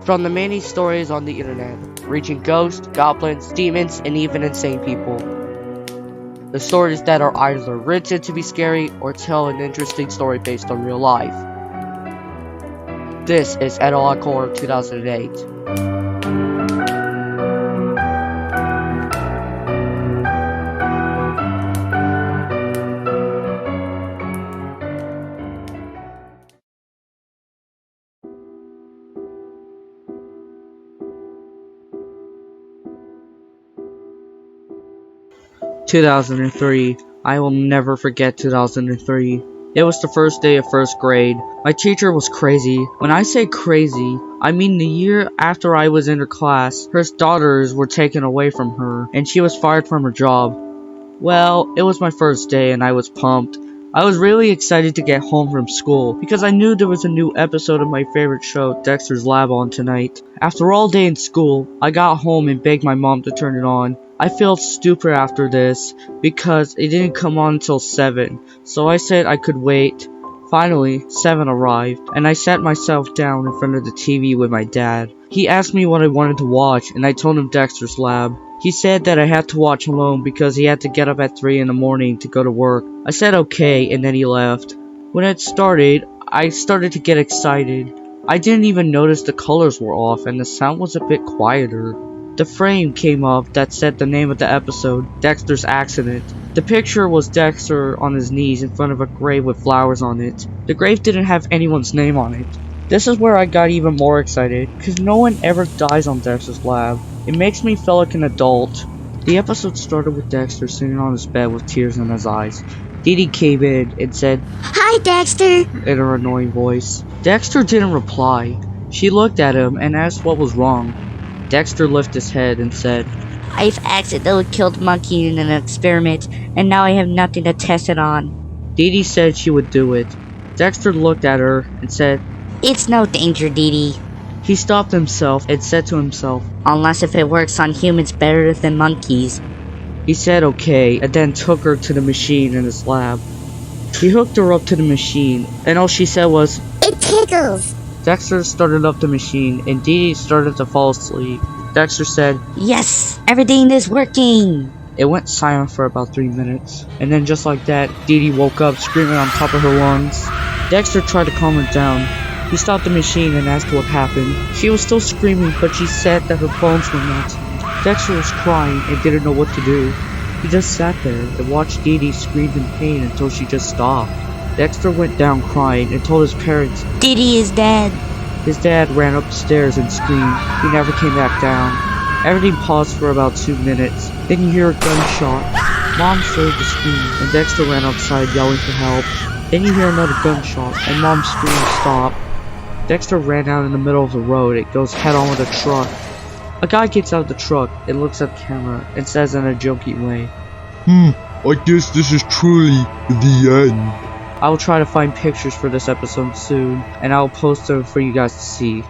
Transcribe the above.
From the many stories on the internet, reaching ghosts, goblins, demons, and even insane people. The stories that are either written to be scary or tell an interesting story based on real life. This is Edel Core 2008. 2003. I will never forget 2003. It was the first day of first grade. My teacher was crazy. When I say crazy, I mean the year after I was in her class, her daughters were taken away from her, and she was fired from her job. Well, it was my first day and I was pumped. I was really excited to get home from school because I knew there was a new episode of my favorite show, Dexter's Lab, on tonight. After all day in school, I got home and begged my mom to turn it on. I felt stupid after this because it didn't come on until 7, so I said I could wait. Finally, 7 arrived, and I sat myself down in front of the TV with my dad. He asked me what I wanted to watch, and I told him Dexter's Lab. He said that I had to watch alone because he had to get up at 3 in the morning to go to work. I said okay, and then he left. When it started, I started to get excited. I didn't even notice the colors were off and the sound was a bit quieter. The frame came up that said the name of the episode, Dexter's Accident. The picture was Dexter on his knees in front of a grave with flowers on it. The grave didn't have anyone's name on it. This is where I got even more excited, because no one ever dies on Dexter's Lab. It makes me feel like an adult. The episode started with Dexter sitting on his bed with tears in his eyes. Dee Dee came in and said, "Hi, Dexter," in her annoying voice. Dexter didn't reply. She looked at him and asked what was wrong. Dexter lifted his head and said, "I've accidentally killed a monkey in an experiment, and now I have nothing to test it on." Dee Dee said she would do it. Dexter looked at her and said, "It's no danger, Dee Dee." He stopped himself and said to himself, "Unless if it works on humans better than monkeys." He said okay, and then took her to the machine in his lab. He hooked her up to the machine, and all she said was, "It tickles." Dexter started up the machine, and Dee Dee started to fall asleep. Dexter said, "Yes, everything is working." It went silent for about 3 minutes, and then just like that, Dee Dee woke up screaming on top of her lungs. Dexter tried to calm her down. He stopped the machine and asked what happened. She was still screaming, but she said that her bones were melting. Dexter was crying and didn't know what to do. He just sat there and watched Dee Dee scream in pain until she just stopped. Dexter went down crying and told his parents Dee Dee is dead. His dad ran up the stairs and screamed. He never came back down. Everything paused for about 2 minutes. Then you hear a gunshot. Mom started to scream, and Dexter ran outside yelling for help. Then you hear another gunshot, and Mom screamed stop. Dexter ran out in the middle of the road. It goes head on with a truck. A guy gets out of the truck and looks at the camera and says in a jokey way, I guess this is truly the end. I will try to find pictures for this episode soon, and I will post them for you guys to see.